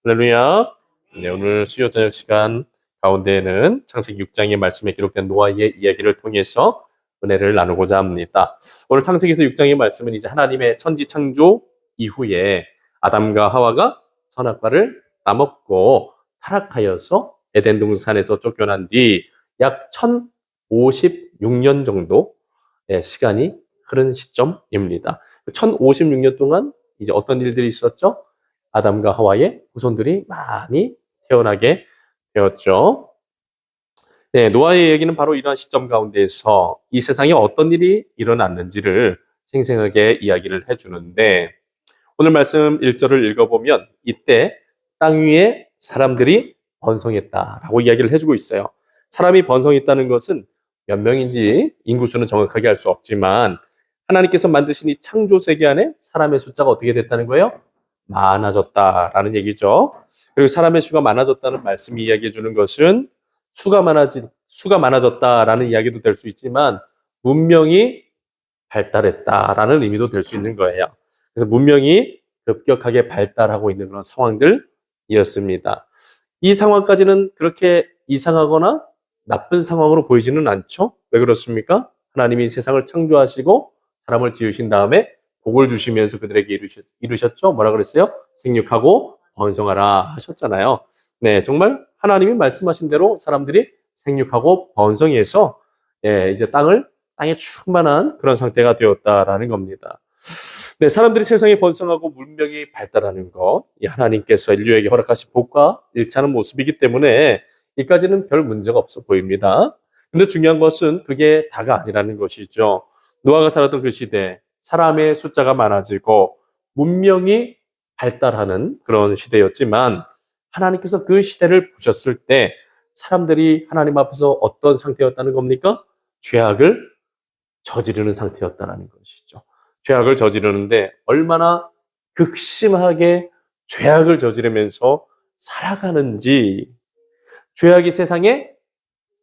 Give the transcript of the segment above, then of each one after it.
할렐루야. 네, 오늘 수요 저녁 시간 가운데에는 창세기 6장의 말씀에 기록된 노아의 이야기를 통해서 은혜를 나누고자 합니다. 오늘 창세기에서 6장의 말씀은 이제 하나님의 천지 창조 이후에 아담과 하와가 선악과를 따먹고 타락하여서 에덴 동산에서 쫓겨난 뒤 약 1056년 정도의 시간이 흐른 시점입니다. 1056년 동안 이제 어떤 일들이 있었죠? 아담과 하와의 후손들이 많이 태어나게 되었죠. 네, 노아의 얘기는 바로 이러한 시점 가운데에서 이 세상에 어떤 일이 일어났는지를 생생하게 이야기를 해주는데, 오늘 말씀 1절을 읽어보면 이때 땅 위에 사람들이 번성했다라고 이야기를 해주고 있어요. 사람이 번성했다는 것은 몇 명인지 인구수는 정확하게 알 수 없지만 하나님께서 만드신 이 창조 세계 안에 사람의 숫자가 어떻게 됐다는 거예요? 많아졌다라는 얘기죠. 그리고 사람의 수가 많아졌다는 말씀이 이야기해 주는 것은 수가 많아졌다라는 이야기도 될 수 있지만 문명이 발달했다라는 의미도 될 수 있는 거예요. 그래서 문명이 급격하게 발달하고 있는 그런 상황들이었습니다. 이 상황까지는 그렇게 이상하거나 나쁜 상황으로 보이지는 않죠. 왜 그렇습니까? 하나님이 세상을 창조하시고 사람을 지으신 다음에 복을 주시면서 그들에게 이루셨죠. 뭐라 그랬어요? 생육하고 번성하라 하셨잖아요. 네, 정말 하나님이 말씀하신 대로 사람들이 생육하고 번성해서 이제 땅에 충만한 그런 상태가 되었다라는 겁니다. 네, 사람들이 세상에 번성하고 문명이 발달하는 것, 이 하나님께서 인류에게 허락하신 복과 일치하는 모습이기 때문에 이까지는 별 문제가 없어 보입니다. 근데 중요한 것은 그게 다가 아니라는 것이죠. 노아가 살았던 그 시대, 사람의 숫자가 많아지고 문명이 발달하는 그런 시대였지만 하나님께서 그 시대를 보셨을 때 사람들이 하나님 앞에서 어떤 상태였다는 겁니까? 죄악을 저지르는 상태였다는 것이죠. 죄악을 저지르는데 얼마나 극심하게 죄악을 저지르면서 살아가는지, 죄악이 세상에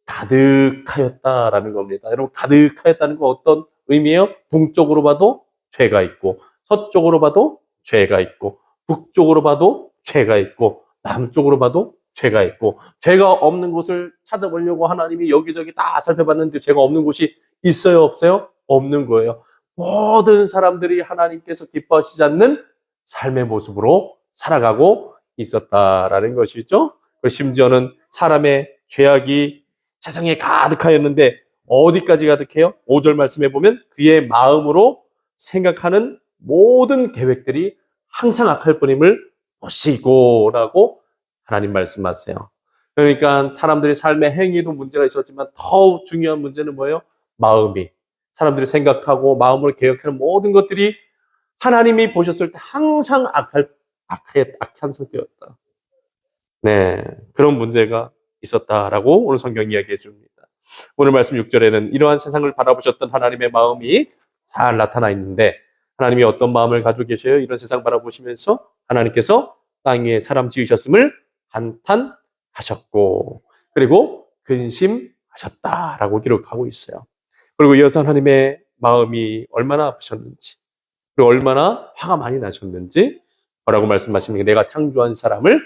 가득하였다라는 겁니다. 여러분, 가득하였다는 건 어떤 의미예요? 동쪽으로 봐도 죄가 있고, 서쪽으로 봐도 죄가 있고, 북쪽으로 봐도 죄가 있고, 남쪽으로 봐도 죄가 있고, 죄가 없는 곳을 찾아보려고 하나님이 여기저기 다 살펴봤는데 죄가 없는 곳이 있어요, 없어요? 없는 거예요. 모든 사람들이 하나님께서 기뻐하시지 않는 삶의 모습으로 살아가고 있었다라는 것이죠. 심지어는 사람의 죄악이 세상에 가득하였는데 어디까지 가득해요? 5절 말씀해 보면 그의 마음으로 생각하는 모든 계획들이 항상 악할 뿐임을 보시고라고 하나님 말씀하세요. 그러니까 사람들의 삶의 행위도 문제가 있었지만 더 중요한 문제는 뭐예요? 마음이. 사람들이 생각하고 마음으로 계획하는 모든 것들이 하나님이 보셨을 때 항상 악한 상태였다. 네, 그런 문제가 있었다라고 오늘 성경이 이야기해 줍니다. 오늘 말씀 6절에는 이러한 세상을 바라보셨던 하나님의 마음이 잘 나타나 있는데 하나님이 어떤 마음을 가지고 계셔요? 이런 세상 바라보시면서 하나님께서 땅 위에 사람 지으셨음을 한탄하셨고 그리고 근심하셨다라고 기록하고 있어요. 그리고 이어서 하나님의 마음이 얼마나 아프셨는지 그리고 얼마나 화가 많이 나셨는지 뭐라고 말씀하십니까? 내가 창조한 사람을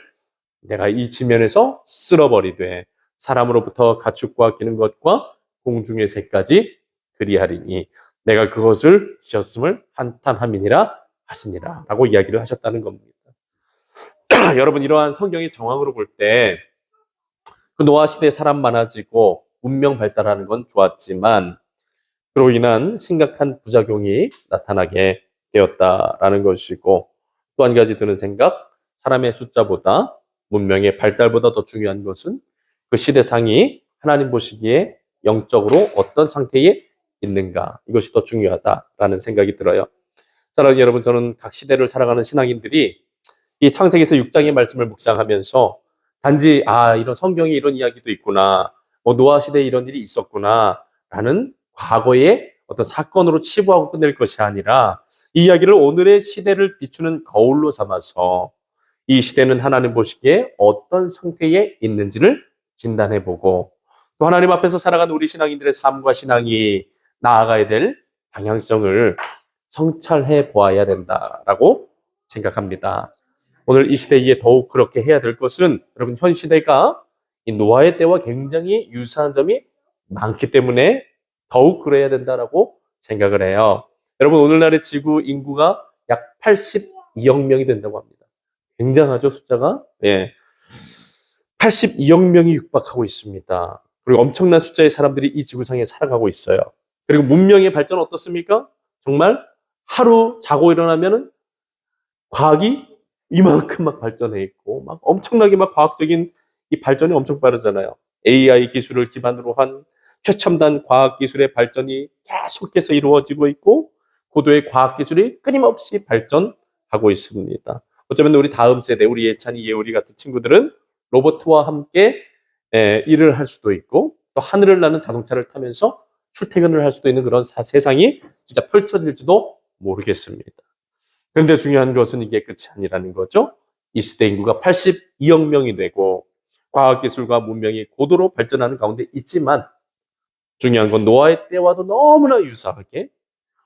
내가 이 지면에서 쓸어버리되 사람으로부터 가축과 기는 것과 공중의 새까지 그리하리니 내가 그것을 지었음을 한탄함이니라 하시니라 라고 이야기를 하셨다는 겁니다. 여러분, 이러한 성경의 정황으로 볼 때 그 노아 시대에 사람 많아지고 문명 발달하는 건 좋았지만 그로 인한 심각한 부작용이 나타나게 되었다라는 것이고 또 한 가지 드는 생각, 사람의 숫자보다 문명의 발달보다 더 중요한 것은 그 시대상이 하나님 보시기에 영적으로 어떤 상태에 있는가, 이것이 더 중요하다라는 생각이 들어요. 사랑하는 여러분, 저는 각 시대를 살아가는 신앙인들이 이 창세기에서 6장의 말씀을 묵상하면서 단지 이런 성경에 이런 이야기도 있구나, 노아 시대에 이런 일이 있었구나 라는 과거의 어떤 사건으로 치부하고 끝낼 것이 아니라 이 이야기를 오늘의 시대를 비추는 거울로 삼아서 이 시대는 하나님 보시기에 어떤 상태에 있는지를 진단해보고 또 하나님 앞에서 살아가는 우리 신앙인들의 삶과 신앙이 나아가야 될 방향성을 성찰해 보아야 된다라고 생각합니다. 오늘 이 시대에 더욱 그렇게 해야 될 것은 여러분 현 시대가 이 노아의 때와 굉장히 유사한 점이 많기 때문에 더욱 그래야 된다라고 생각을 해요. 여러분 오늘날의 지구 인구가 약 82억 명이 된다고 합니다. 굉장하죠 숫자가? 예. 82억 명이 육박하고 있습니다. 그리고 엄청난 숫자의 사람들이 이 지구상에 살아가고 있어요. 그리고 문명의 발전은 어떻습니까? 정말 하루 자고 일어나면은 과학이 이만큼 막 발전해 있고 막 엄청나게 막 과학적인 이 발전이 엄청 빠르잖아요. AI 기술을 기반으로 한 최첨단 과학 기술의 발전이 계속해서 이루어지고 있고 고도의 과학 기술이 끊임없이 발전하고 있습니다. 어쩌면 우리 다음 세대, 우리 예찬이, 예우리 같은 친구들은 로봇과 함께 일을 할 수도 있고 또 하늘을 나는 자동차를 타면서 출퇴근을 할 수도 있는 그런 세상이 진짜 펼쳐질지도 모르겠습니다. 그런데 중요한 것은 이게 끝이 아니라는 거죠. 이 시대 인구가 82억 명이 되고 과학기술과 문명이 고도로 발전하는 가운데 있지만 중요한 건 노아의 때와도 너무나 유사하게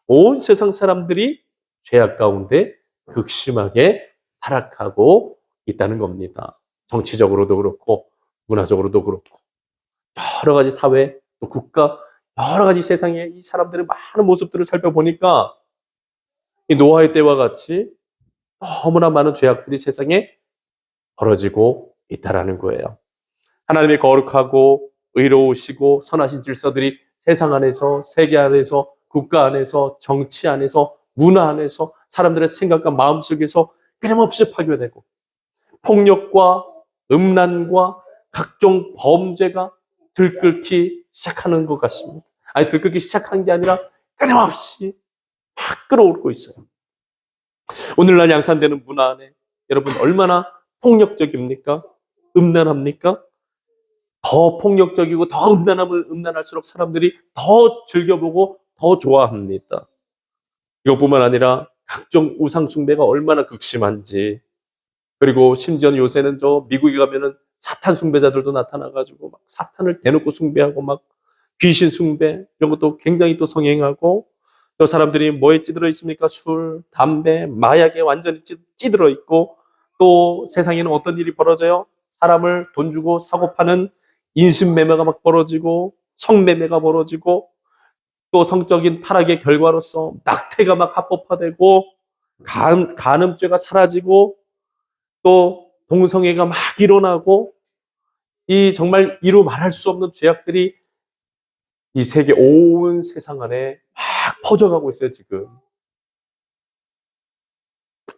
온 세상 사람들이 죄악 가운데 극심하게 타락하고 있다는 겁니다. 정치적으로도 그렇고 문화적으로도 그렇고 여러 가지 사회, 또 국가, 여러 가지 세상의 이 사람들의 많은 모습들을 살펴보니까 이 노아의 때와 같이 너무나 많은 죄악들이 세상에 벌어지고 있다라는 거예요. 하나님의 거룩하고 의로우시고 선하신 질서들이 세상 안에서, 세계 안에서, 국가 안에서, 정치 안에서, 문화 안에서 사람들의 생각과 마음속에서 끊임없이 파괴되고 폭력과 음란과 각종 범죄가 들끓기 시작하는 것 같습니다. 아니 들끓기 시작한 게 아니라 끊임없이 막 끌어오르고 있어요. 오늘날 양산되는 문화 안에 여러분 얼마나 폭력적입니까? 음란합니까? 더 폭력적이고 더 음란하면 음란할수록 사람들이 더 즐겨보고 더 좋아합니다. 이것뿐만 아니라 각종 우상 숭배가 얼마나 극심한지 그리고 심지어는 요새는 저 미국에 가면은 사탄 숭배자들도 나타나가지고 막 사탄을 대놓고 숭배하고 막 귀신 숭배 이런 것도 굉장히 또 성행하고 또 사람들이 뭐에 찌들어 있습니까? 술, 담배, 마약에 완전히 찌들어 있고 또 세상에는 어떤 일이 벌어져요? 사람을 돈 주고 사고 파는 인신매매가 막 벌어지고 성매매가 벌어지고 또 성적인 타락의 결과로서 낙태가 막 합법화되고 간음죄가 사라지고 또 동성애가 막 일어나고 이 정말 이루 말할 수 없는 죄악들이 이 세계 온 세상 안에 막 퍼져가고 있어요, 지금.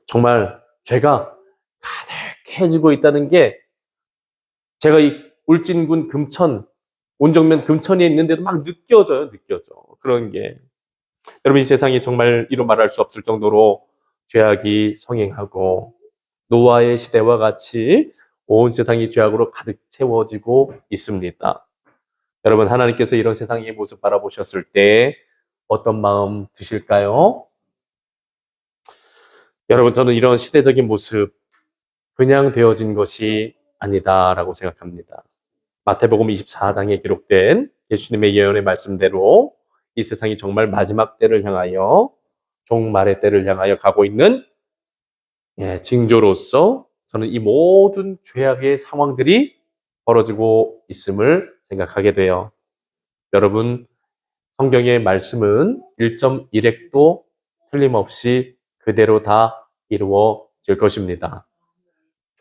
정말 죄가 가득해지고 있다는 게 제가 이 울진군 금천, 온정면 금천에 있는데도 막 느껴져요, 느껴져. 그런 게. 여러분, 이 세상이 정말 이루 말할 수 없을 정도로 죄악이 성행하고 노아의 시대와 같이 온 세상이 죄악으로 가득 채워지고 있습니다. 여러분, 하나님께서 이런 세상의 모습 바라보셨을 때 어떤 마음 드실까요? 여러분, 저는 이런 시대적인 모습 그냥 되어진 것이 아니다라고 생각합니다. 마태복음 24장에 기록된 예수님의 예언의 말씀대로 이 세상이 정말 마지막 때를 향하여 종말의 때를 향하여 가고 있는 징조로서 저는 이 모든 죄악의 상황들이 벌어지고 있음을 생각하게 돼요. 여러분, 성경의 말씀은 1.1획도 틀림없이 그대로 다 이루어질 것입니다.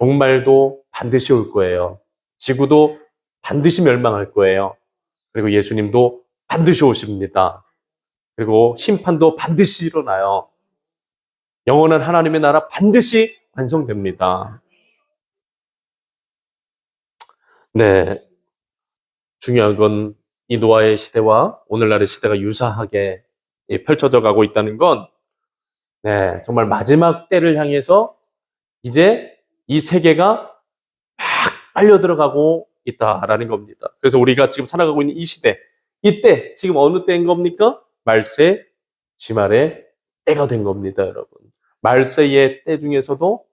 종말도 반드시 올 거예요. 지구도 반드시 멸망할 거예요. 그리고 예수님도 반드시 오십니다. 그리고 심판도 반드시 일어나요. 영원한 하나님의 나라 반드시 완성됩니다. 네. 중요한 건 이 노아의 시대와 오늘날의 시대가 유사하게 펼쳐져 가고 있다는 건 네, 정말 마지막 때를 향해서 이제 이 세계가 막 빨려 들어가고 있다라는 겁니다. 그래서 우리가 지금 살아가고 있는 이 시대, 이때 지금 어느 때인 겁니까? 말세, 지말의 때가 된 겁니다, 여러분. 말세의 때 중에서도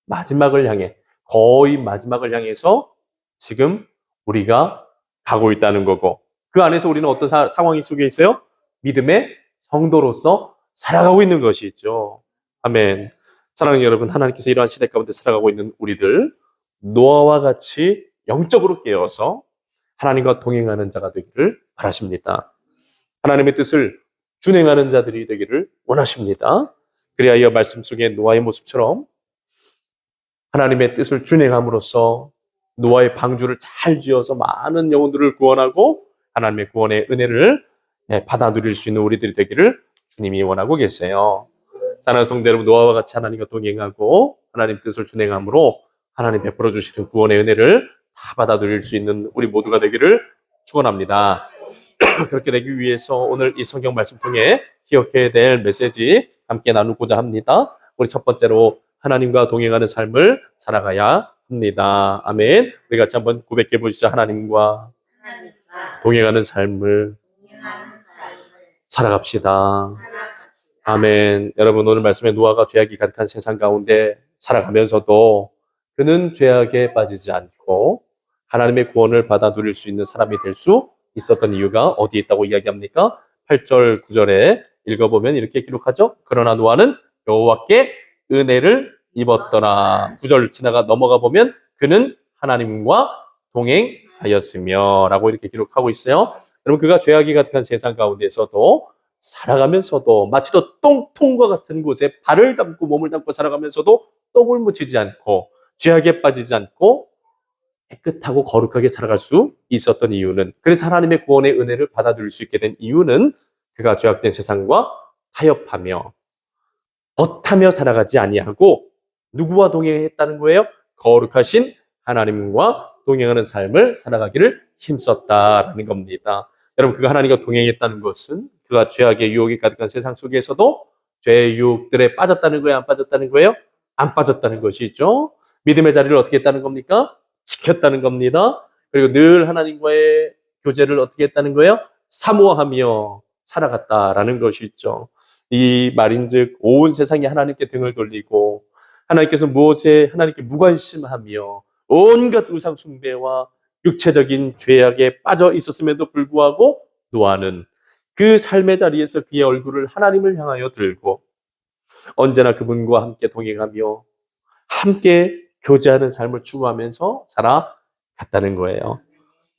마지막을 향해, 거의 마지막을 향해서 지금 우리가 가고 있다는 거고, 그 안에서 우리는 어떤 상황 속에 있어요? 믿음의 성도로서 살아가고 있는 것이 있죠. 아멘. 사랑하는 여러분, 하나님께서 이러한 시대 가운데 살아가고 있는 우리들, 노아와 같이 영적으로 깨어서 하나님과 동행하는 자가 되기를 바라십니다. 하나님의 뜻을 준행하는 자들이 되기를 원하십니다. 그리하여 말씀 속에 노아의 모습처럼 하나님의 뜻을 준행함으로써 노아의 방주를 잘 지어서 많은 영혼들을 구원하고 하나님의 구원의 은혜를 받아 누릴 수 있는 우리들이 되기를 주님이 원하고 계세요. 사랑하는 성도 여러분, 노아와 같이 하나님과 동행하고 하나님 뜻을 준행함으로 하나님 베풀어 주시는 구원의 은혜를 다 받아 누릴 수 있는 우리 모두가 되기를 축원합니다. 그렇게 되기 위해서 오늘 이 성경 말씀 통해 기억해야 될 메시지 함께 나누고자 합니다. 우리 첫 번째로 하나님과 동행하는 삶을 살아가야 합니다. 아멘. 우리 같이 한번 고백해 보시죠. 하나님과 동행하는 삶을 살아갑시다. 아멘. 여러분, 오늘 말씀에 노아가 죄악이 가득한 세상 가운데 살아가면서도 그는 죄악에 빠지지 않고 하나님의 구원을 받아 누릴 수 있는 사람이 될 수 있었던 이유가 어디에 있다고 이야기합니까? 8절, 9절에 읽어보면 이렇게 기록하죠. 그러나 노아는 여호와께 은혜를 입었더라. 9절 지나가 넘어가 보면 그는 하나님과 동행하였으며 라고 이렇게 기록하고 있어요. 여러분, 그가 죄악이 가득한 세상 가운데서도 살아가면서도 마치도 똥통과 같은 곳에 발을 담고 몸을 담고 살아가면서도 똥을 묻히지 않고 죄악에 빠지지 않고 깨끗하고 거룩하게 살아갈 수 있었던 이유는, 그래서 하나님의 구원의 은혜를 받아들일 수 있게 된 이유는 그가 죄악된 세상과 타협하며 덧하며 살아가지 아니하고 누구와 동행했다는 거예요? 거룩하신 하나님과 동행하는 삶을 살아가기를 힘썼다라는 겁니다. 여러분, 그가 하나님과 동행했다는 것은 그가 죄악의 유혹이 가득한 세상 속에서도 죄의 유혹들에 빠졌다는 거예요? 안 빠졌다는 거예요? 안 빠졌다는 것이죠. 믿음의 자리를 어떻게 했다는 겁니까? 지켰다는 겁니다. 그리고 늘 하나님과의 교제를 어떻게 했다는 거예요? 사모하며 살아갔다라는 것이 있죠. 이 말인즉 온 세상이 하나님께 등을 돌리고 하나님께서 무엇에 하나님께 무관심하며 온갖 우상 숭배와 육체적인 죄악에 빠져 있었음에도 불구하고 노아는 그 삶의 자리에서 그의 얼굴을 하나님을 향하여 들고 언제나 그분과 함께 동행하며 함께 교제하는 삶을 추구하면서 살아갔다는 거예요.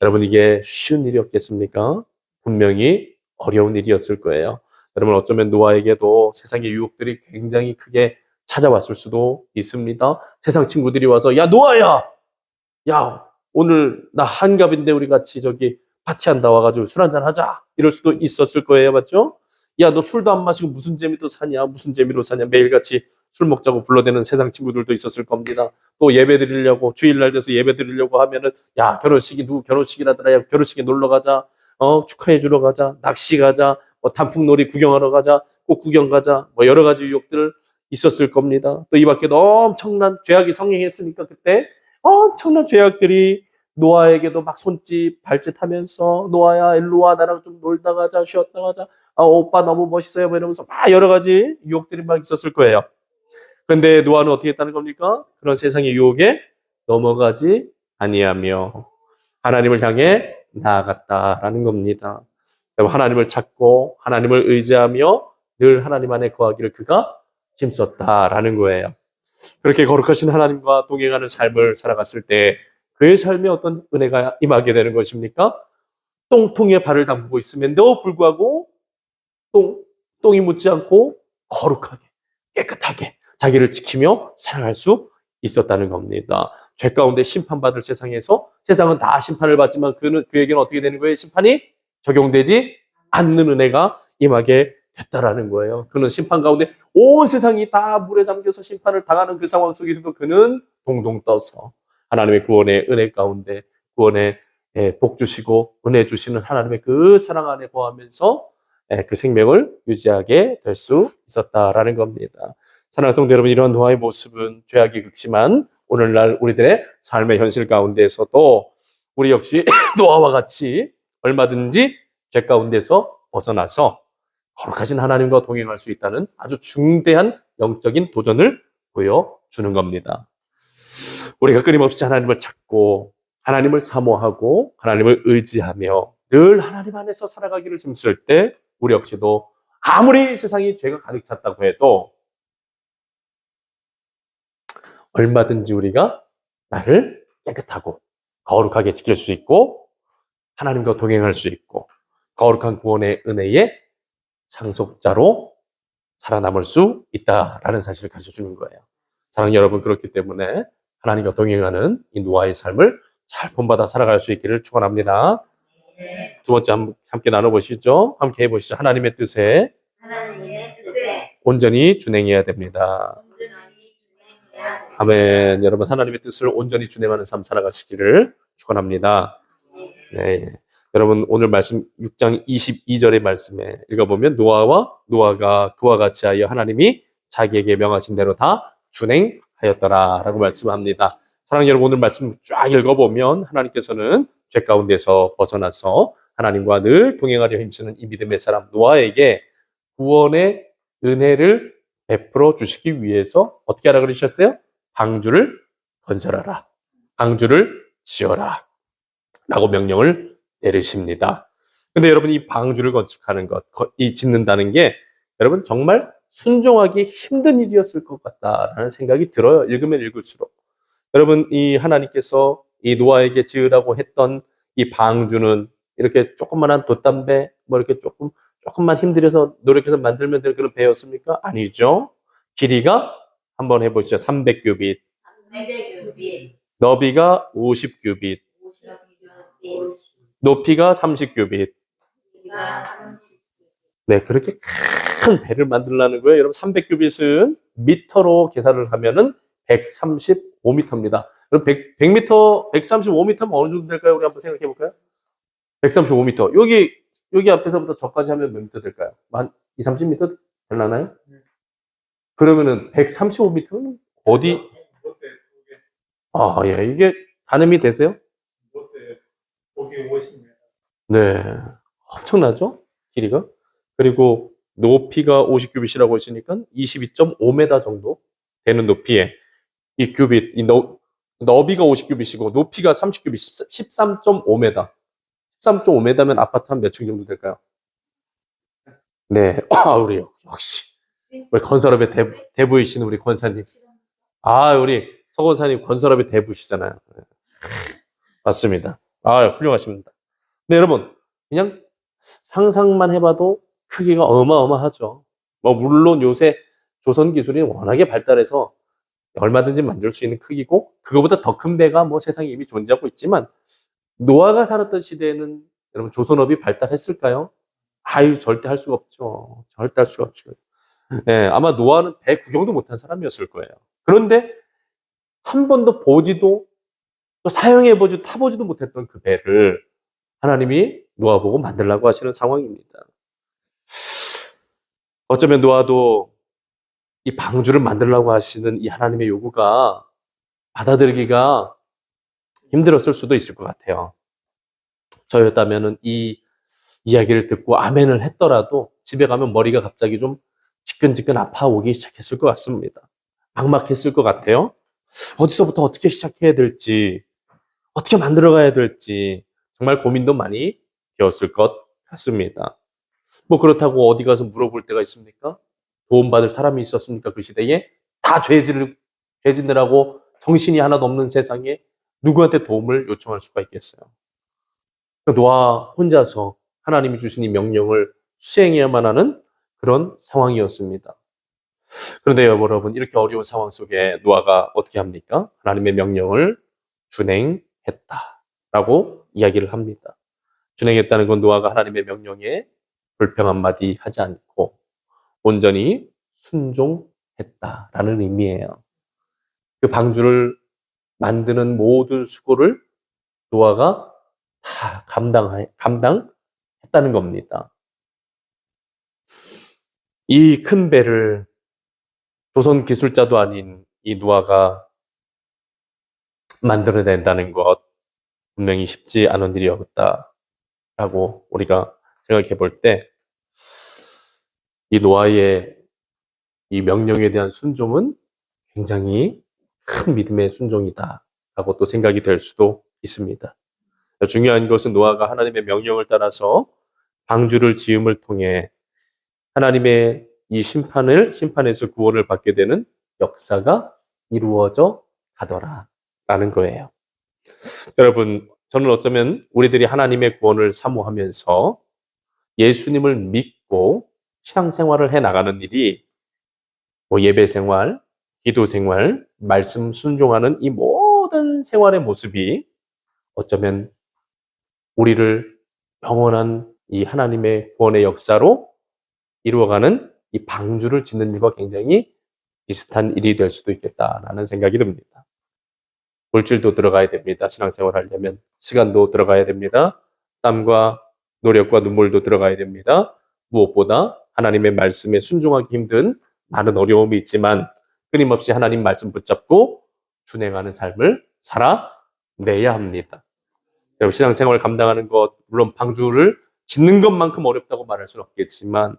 여러분, 이게 쉬운 일이었겠습니까? 분명히 어려운 일이었을 거예요. 여러분, 어쩌면 노아에게도 세상의 유혹들이 굉장히 크게 찾아왔을 수도 있습니다. 세상 친구들이 와서 야 노아야, 야 오늘 나 한갑인데 우리 같이 저기 파티한다 와가지고 술 한잔 하자, 이럴 수도 있었을 거예요. 맞죠? 야 너 술도 안 마시고 무슨 재미도 사냐, 무슨 재미로 사냐, 매일같이 술 먹자고 불러대는 세상 친구들도 있었을 겁니다. 또 예배 드리려고 주일날 돼서 예배 드리려고 하면은 야 결혼식이 누구 결혼식이라더라, 야 결혼식에 놀러 가자, 축하해 주러 가자, 낚시 가자, 뭐 단풍놀이 구경하러 가자, 꼭 구경 가자, 뭐 여러 가지 유혹들 있었을 겁니다. 또 이 밖에도 엄청난 죄악이 성행했으니까 그때 엄청난 죄악들이 노아에게도 막 손짓 발짓 하면서 노아야 일로 와, 나랑 좀 놀다 가자, 쉬었다 가자, 오빠 너무 멋있어요, 뭐 이러면서 막 여러 가지 유혹들이 막 있었을 거예요. 근데 노아는 어떻게 했다는 겁니까? 그런 세상의 유혹에 넘어가지 아니하며 하나님을 향해 나아갔다라는 겁니다. 하나님을 찾고 하나님을 의지하며 늘 하나님 안에 거하기를 그가 힘썼다라는 거예요. 그렇게 거룩하신 하나님과 동행하는 삶을 살아갔을 때 그의 삶에 어떤 은혜가 임하게 되는 것입니까? 똥통에 발을 담그고 있음에도 불구하고 똥이 묻지 않고 거룩하게 깨끗하게 자기를 지키며 살아갈 수 있었다는 겁니다. 죄 가운데 심판받을 세상에서 세상은 다 심판을 받지만 그에게는 어떻게 되는 거예요? 심판이 적용되지 않는 은혜가 임하게 됐다라는 거예요. 그는 심판 가운데 온 세상이 다 물에 잠겨서 심판을 당하는 그 상황 속에서도 그는 동동 떠서 하나님의 구원의 은혜 가운데 구원의 복 주시고 은혜 주시는 하나님의 그 사랑 안에 거하면서 그 생명을 유지하게 될 수 있었다라는 겁니다. 사랑하는 성도 여러분, 이런 노아의 모습은 죄악이 극심한 오늘날 우리들의 삶의 현실 가운데에서도 우리 역시 노아와 같이 얼마든지 죄 가운데서 벗어나서 거룩하신 하나님과 동행할 수 있다는 아주 중대한 영적인 도전을 보여주는 겁니다. 우리가 끊임없이 하나님을 찾고 하나님을 사모하고 하나님을 의지하며 늘 하나님 안에서 살아가기를 힘쓸 때 우리 역시도 아무리 세상이 죄가 가득 찼다고 해도 얼마든지 우리가 나를 깨끗하고 거룩하게 지킬 수 있고 하나님과 동행할 수 있고 거룩한 구원의 은혜의 상속자로 살아남을 수 있다라는 사실을 가르쳐 주는 거예요. 사랑하는 여러분, 그렇기 때문에 하나님과 동행하는 이 노아의 삶을 잘 본받아 살아갈 수 있기를 축원합니다. 두 번째 함께 나눠보시죠. 함께 해보시죠. 하나님의 뜻에 온전히 준행해야 됩니다. 아멘. 여러분, 하나님의 뜻을 온전히 준행하는 삶 살아가시기를 축원합니다. 네. 여러분, 오늘 말씀 6장 22절의 말씀에 읽어보면 노아가 그와 같이 하여 하나님이 자기에게 명하신 대로 다 준행하였더라 라고 말씀합니다. 사랑하는 여러분, 오늘 말씀 쫙 읽어보면 하나님께서는 죄 가운데서 벗어나서 하나님과 늘 동행하려 힘쓰는 이 믿음의 사람 노아에게 구원의 은혜를 베풀어 주시기 위해서 어떻게 하라 그러셨어요? 방주를 건설하라. 방주를 지어라. 라고 명령을 내리십니다. 근데 여러분, 이 방주를 건축하는 것, 이 짓는다는 게 여러분 정말 순종하기 힘든 일이었을 것 같다라는 생각이 들어요. 읽으면 읽을수록. 여러분, 이 하나님께서 이 노아에게 지으라고 했던 이 방주는 이렇게 조그만한 돛담배, 뭐 이렇게 조금만 힘들여서 노력해서 만들면 될 그런 배였습니까? 아니죠. 길이가 한번 해보시죠. 300규빗. 너비가 50규빗. 높이가 30규빗. 네, 그렇게 큰 배를 만들라는 거예요. 여러분, 300규빗은 미터로 계산을 하면은 135m입니다. 그럼 100m, 135m면 어느 정도 될까요? 우리 한번 생각해 볼까요? 135m. 여기 앞에서부터 저까지 하면 몇 미터 될까요? 한 2, 30m 되나요? 그러면은 135m는 어디? 아, 예. 이게 가늠이 되세요? 네. 엄청나죠? 길이가. 그리고 높이가 50규빗이라고 했으니까 22.5m 정도 되는 높이에 이 규빗, 너비가 50규빗이고 높이가 30규빗, 13.5m. 13.5m면 아파트 한 몇 층 정도 될까요? 네. 우리 역시 우리 건설업의 대부이신 우리 권사님. 우리 서 권사님 건설업의 대부시잖아요. 맞습니다. 훌륭하십니다. 네, 여러분, 그냥 상상만 해봐도 크기가 어마어마하죠. 뭐 물론 요새 조선 기술이 워낙에 발달해서 얼마든지 만들 수 있는 크기고 그거보다 더 큰 배가 뭐 세상에 이미 존재하고 있지만 노아가 살았던 시대에는 여러분 조선업이 발달했을까요? 절대 할 수가 없죠. 절대 할 수가 없죠. 네, 아마 노아는 배 구경도 못한 사람이었을 거예요. 그런데 한 번도 보지도 또 사용해보지도 타보지도 못했던 그 배를 하나님이 노아 보고 만들라고 하시는 상황입니다. 어쩌면 노아도 이 방주를 만들라고 하시는 이 하나님의 요구가 받아들이기가 힘들었을 수도 있을 것 같아요. 저였다면은 이 이야기를 듣고 아멘을 했더라도 집에 가면 머리가 갑자기 좀 지끈지끈 아파오기 시작했을 것 같습니다. 막막했을 것 같아요. 어디서부터 어떻게 시작해야 될지, 어떻게 만들어가야 될지 정말 고민도 많이 되었을 것 같습니다. 뭐 그렇다고 어디 가서 물어볼 때가 있습니까? 도움받을 사람이 있었습니까? 그 시대에 다 죄짓느라고 정신이 하나도 없는 세상에 누구한테 도움을 요청할 수가 있겠어요? 노아 혼자서 하나님이 주신 이 명령을 수행해야만 하는 그런 상황이었습니다. 그런데 여러분, 이렇게 어려운 상황 속에 노아가 어떻게 합니까? 하나님의 명령을 준행했다라고 이야기를 합니다. 준행했다는 건 노아가 하나님의 명령에 불평 한마디 하지 않고 온전히 순종했다라는 의미예요. 그 방주를 만드는 모든 수고를 노아가 다 감당했다는 겁니다. 이 큰 배를 조선 기술자도 아닌 이 노아가 만들어낸다는 것 분명히 쉽지 않은 일이었다라고 우리가 생각해 볼 때 이 노아의 이 명령에 대한 순종은 굉장히 큰 믿음의 순종이다라고 또 생각이 될 수도 있습니다. 중요한 것은 노아가 하나님의 명령을 따라서 방주를 지음을 통해 하나님의 이 심판에서 구원을 받게 되는 역사가 이루어져 가더라라는 거예요. 여러분, 저는 어쩌면 우리들이 하나님의 구원을 사모하면서 예수님을 믿고 신앙생활을 해나가는 일이 예배 생활, 기도 생활, 말씀 순종하는 이 모든 생활의 모습이 어쩌면 우리를 영원한 이 하나님의 구원의 역사로 이루어가는 이 방주를 짓는 일과 굉장히 비슷한 일이 될 수도 있겠다라는 생각이 듭니다. 물질도 들어가야 됩니다. 신앙생활 하려면 시간도 들어가야 됩니다. 땀과 노력과 눈물도 들어가야 됩니다. 무엇보다 하나님의 말씀에 순종하기 힘든 많은 어려움이 있지만 끊임없이 하나님 말씀 붙잡고 준행하는 삶을 살아내야 합니다. 여러분, 신앙생활 감당하는 것, 물론 방주를 짓는 것만큼 어렵다고 말할 수는 없겠지만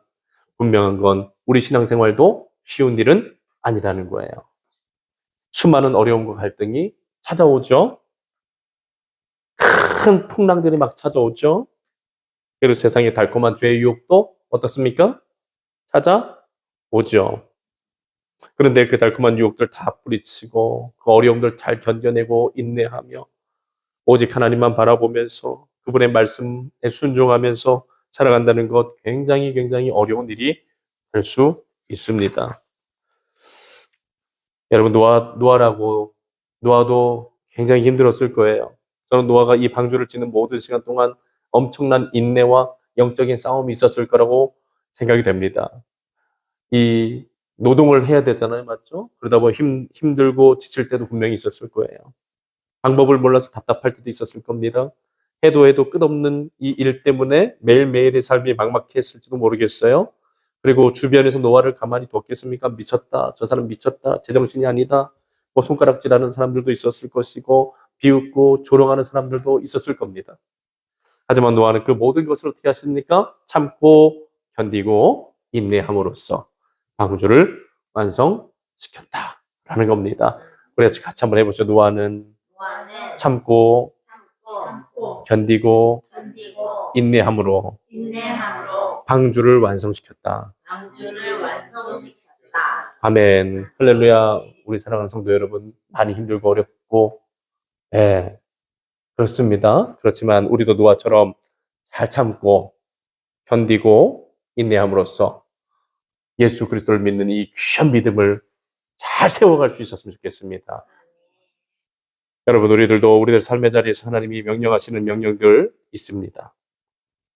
분명한 건 우리 신앙생활도 쉬운 일은 아니라는 거예요. 수많은 어려움과 갈등이 찾아오죠. 큰 풍랑들이 막 찾아오죠. 그리고 세상의 달콤한 죄의 유혹도 어떻습니까? 찾아오죠. 그런데 그 달콤한 유혹들 다 뿌리치고 그 어려움들 잘 견뎌내고 인내하며 오직 하나님만 바라보면서 그분의 말씀에 순종하면서 살아간다는 것 굉장히 어려운 일이 될 수 있습니다. 여러분, 노아도 굉장히 힘들었을 거예요. 저는 노아가 이 방주를 짓는 모든 시간 동안 엄청난 인내와 영적인 싸움이 있었을 거라고 생각이 됩니다. 이 노동을 해야 되잖아요, 맞죠? 그러다 보면 힘들고 지칠 때도 분명히 있었을 거예요. 방법을 몰라서 답답할 때도 있었을 겁니다. 해도 끝없는 이 일 때문에 매일매일의 삶이 막막했을지도 모르겠어요. 그리고 주변에서 노아를 가만히 뒀겠습니까? 미쳤다, 저 사람 미쳤다, 제정신이 아니다, 손가락질하는 사람들도 있었을 것이고 비웃고 조롱하는 사람들도 있었을 겁니다. 하지만 노아는 그 모든 것을 어떻게 하십니까? 참고 견디고 인내함으로써 방주를 완성시켰다라는 겁니다. 그래서 같이 한번 해보죠. 노아는 참고 견디고 인내함으로 방주를 완성시켰다. 아멘. 할렐루야. 우리 사랑하는 성도 여러분, 많이 힘들고 어렵고 그렇습니다. 그렇지만 우리도 노아처럼 잘 참고 견디고 인내함으로써 예수 그리스도를 믿는 이 귀한 믿음을 잘 세워갈 수 있었으면 좋겠습니다. 여러분, 우리들 삶의 자리에서 하나님이 명령하시는 명령들 있습니다.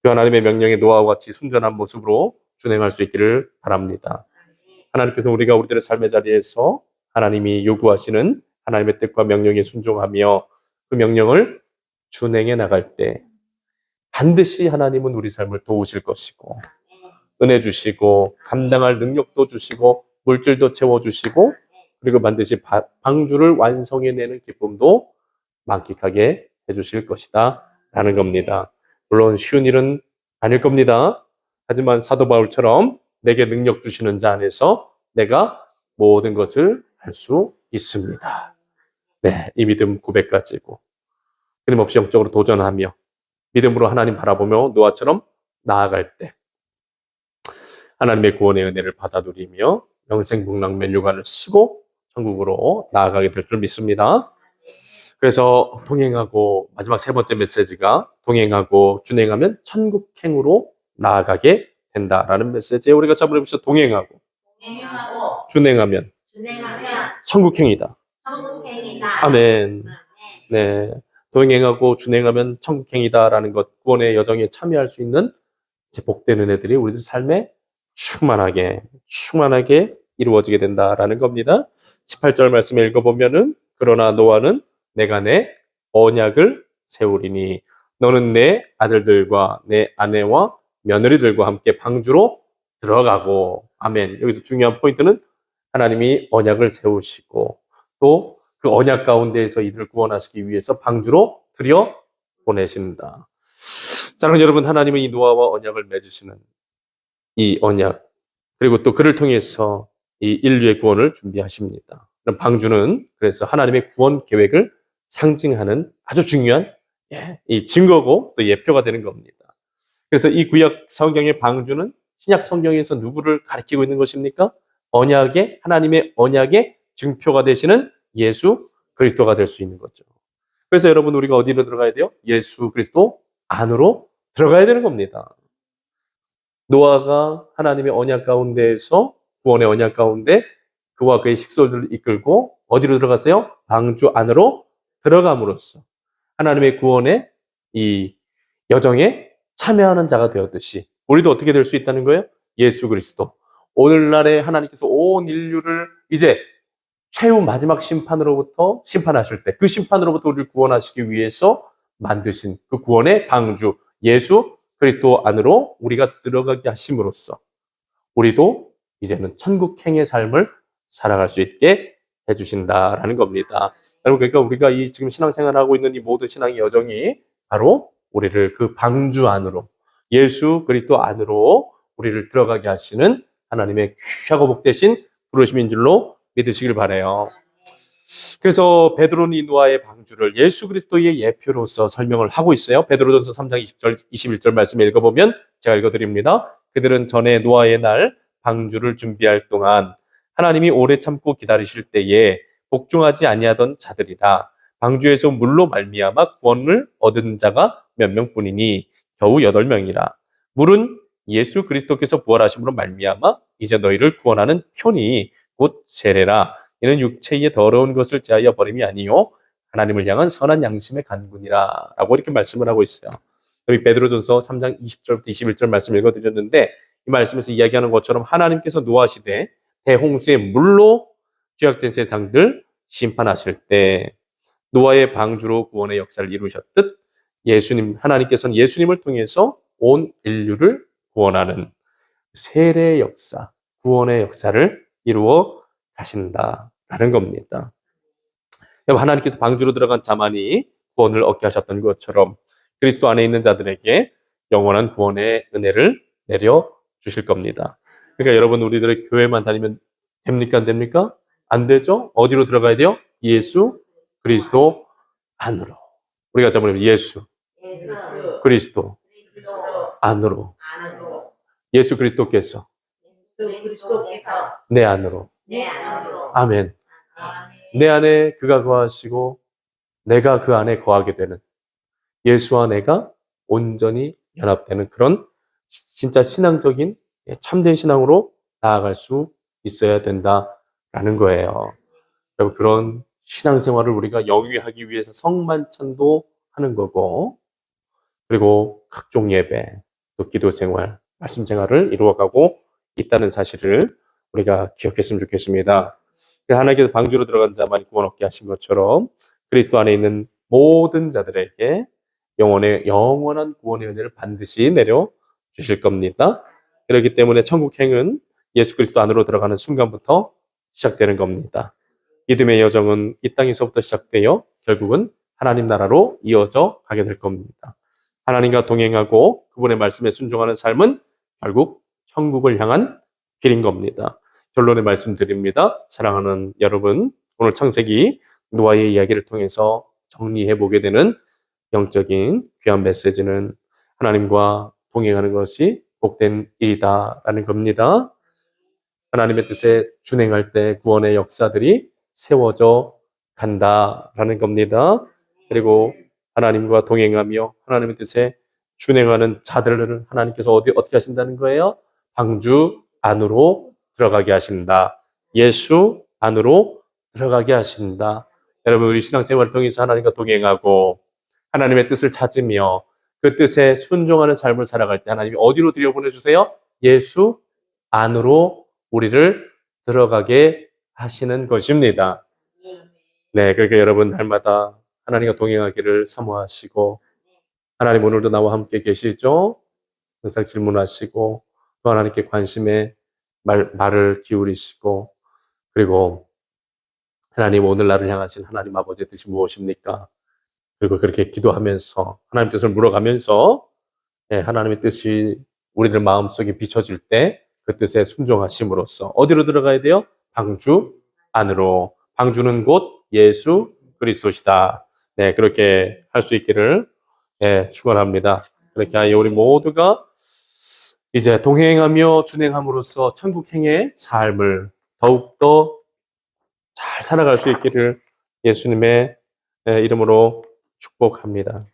그 하나님의 명령에 노아와 같이 순전한 모습으로 준행할 수 있기를 바랍니다. 하나님께서 우리들의 삶의 자리에서 하나님이 요구하시는 하나님의 뜻과 명령에 순종하며 그 명령을 준행해 나갈 때 반드시 하나님은 우리 삶을 도우실 것이고 은혜 주시고 감당할 능력도 주시고 물질도 채워주시고 그리고 반드시 방주를 완성해내는 기쁨도 만끽하게 해주실 것이다 라는 겁니다. 물론 쉬운 일은 아닐 겁니다. 하지만 사도 바울처럼 내게 능력 주시는 자 안에서 내가 모든 것을 할 수 있습니다. 네, 이 믿음 고백 가지고 끊임없이 영적으로 도전하며 믿음으로 하나님 바라보며 노아처럼 나아갈 때 하나님의 구원의 은혜를 받아 누리며 영생복락면류관을 쓰고 천국으로 나아가게 될 줄 믿습니다. 그래서 동행하고 마지막 세 번째 메시지가 동행하고 준행하면 천국행으로 나아가게 된다라는 메시지에 우리가 한번 해보시죠. 동행하고 준행하면 천국행이다. 아멘. 네, 동행하고 준행하면 천국행이다라는 것, 구원의 여정에 참여할 수 있는 복된 은혜들이 우리들 삶에 충만하게 이루어지게 된다라는 겁니다. 18절 말씀을 읽어보면은 그러나 노아는 내가 내 언약을 세우리니 너는 내 아들들과 내 아내와 며느리들과 함께 방주로 들어가고. 아멘. 여기서 중요한 포인트는 하나님이 언약을 세우시고 또 그 언약 가운데에서 이들을 구원하시기 위해서 방주로 들여보내신다. 사랑하는 여러분, 하나님은 이 노아와 언약을 맺으시는 이 언약, 그리고 또 그를 통해서 이 인류의 구원을 준비하십니다. 방주는 그래서 하나님의 구원 계획을 상징하는 아주 중요한 이 증거고 또 예표가 되는 겁니다. 그래서 이 구약 성경의 방주는 신약 성경에서 누구를 가리키고 있는 것입니까? 하나님의 언약의 증표가 되시는 예수 그리스도가 될 수 있는 거죠. 그래서 여러분 우리가 어디로 들어가야 돼요? 예수 그리스도 안으로 들어가야 되는 겁니다. 노아가 하나님의 언약 가운데에서 구원의 언약 가운데 그와 그의 식솔들을 이끌고 어디로 들어갔어요? 방주 안으로 들어감으로써 하나님의 구원의 이 여정에 참여하는 자가 되었듯이 우리도 어떻게 될 수 있다는 거예요? 예수 그리스도. 오늘날에 하나님께서 온 인류를 이제 최후 마지막 심판으로부터 심판하실 때 그 심판으로부터 우리를 구원하시기 위해서 만드신 그 구원의 방주 예수 그리스도 안으로 우리가 들어가게 하심으로써 우리도 이제는 천국행의 삶을 살아갈 수 있게 해주신다라는 겁니다. 여러분 그러니까 우리가 이 지금 신앙생활하고 있는 이 모든 신앙의 여정이 바로 우리를 그 방주 안으로 예수 그리스도 안으로 우리를 들어가게 하시는 하나님의 귀하고 복되신 부르심인 줄로 믿으시길 바라요. 그래서 베드로는 이 노아의 방주를 예수 그리스도의 예표로서 설명을 하고 있어요. 베드로전서 3장 20절, 21절 말씀 읽어보면 제가 읽어드립니다. 그들은 전에 노아의 날 방주를 준비할 동안 하나님이 오래 참고 기다리실 때에 복종하지 아니하던 자들이라 방주에서 물로 말미암아 구원을 얻은 자가 몇 명뿐이니 겨우 8명이라. 물은 예수 그리스도께서 부활하심으로 말미암아 이제 너희를 구원하는 표니 곧 세례라. 이는 육체의 더러운 것을 제하여 버림이 아니요 하나님을 향한 선한 양심의 간군이라 라고 이렇게 말씀을 하고 있어요. 여기 베드로전서 3장 20절부터 21절 말씀 읽어드렸는데 이 말씀에서 이야기하는 것처럼 하나님께서 노하시되 대홍수의 물로 죄악된 세상들 심판하실 때 노아의 방주로 구원의 역사를 이루셨듯 예수님 하나님께서는 예수님을 통해서 온 인류를 구원하는 세례의 역사, 구원의 역사를 이루어 가신다라는 겁니다. 하나님께서 방주로 들어간 자만이 구원을 얻게 하셨던 것처럼 그리스도 안에 있는 자들에게 영원한 구원의 은혜를 내려 주실 겁니다. 그러니까 여러분 우리들의 교회만 다니면 됩니까? 안 됩니까? 안 되죠? 어디로 들어가야 돼요? 예수 그리스도 안으로. 우리가 저번에 예수 그리스도 안으로. 예수 그리스도께서 내 안으로. 아멘. 내 안에 그가 거하시고 내가 그 안에 거하게 되는 예수와 내가 온전히 연합되는 그런 진짜 신앙적인 참된 신앙으로 나아갈 수 있어야 된다라는 거예요. 여러분 그런 신앙생활을 우리가 영위하기 위해서 성만찬도 하는 거고 그리고 각종 예배, 또 기도생활, 말씀생활을 이루어가고 있다는 사실을 우리가 기억했으면 좋겠습니다. 하나님께서 방주로 들어간 자만 구원 얻게 하신 것처럼 그리스도 안에 있는 모든 자들에게 영원한 구원의 은혜를 반드시 내려 주실 겁니다. 그렇기 때문에 천국행은 예수 그리스도 안으로 들어가는 순간부터 시작되는 겁니다. 믿음의 여정은 이 땅에서부터 시작되어 결국은 하나님 나라로 이어져 가게 될 겁니다. 하나님과 동행하고 그분의 말씀에 순종하는 삶은 결국 천국을 향한 길인 겁니다. 결론의 말씀 드립니다. 사랑하는 여러분, 오늘 창세기 노아의 이야기를 통해서 정리해 보게 되는 영적인 귀한 메시지는 하나님과 동행하는 것이 복된 일이다라는 겁니다. 하나님의 뜻에 준행할 때 구원의 역사들이 세워져 간다라는 겁니다. 그리고 하나님과 동행하며 하나님의 뜻에 준행하는 자들을 하나님께서 어떻게 하신다는 거예요? 방주 안으로 들어가게 하신다. 예수 안으로 들어가게 하신다. 여러분 우리 신앙생활을 통해서 하나님과 동행하고 하나님의 뜻을 찾으며 그 뜻에 순종하는 삶을 살아갈 때 하나님이 어디로 들여보내주세요? 예수 안으로 우리를 들어가게 하시는 것입니다. 네, 그러니까 여러분 날마다 하나님과 동행하기를 사모하시고 하나님 오늘도 나와 함께 계시죠? 항상 질문하시고 또 하나님께 관심의 말을 기울이시고 그리고 하나님 오늘 나를 향하신 하나님 아버지의 뜻이 무엇입니까? 그리고 그렇게 기도하면서 하나님 뜻을 물어가면서 하나님의 뜻이 우리들 마음속에 비춰질 때 그 뜻에 순종하심으로써 어디로 들어가야 돼요? 방주 안으로. 방주는 곧 예수 그리스도시다. 네, 그렇게 할 수 있기를 축원합니다. 그렇게 하여 우리 모두가 이제 동행하며 준행함으로써 천국행의 삶을 더욱더 잘 살아갈 수 있기를 예수님의 이름으로 축복합니다.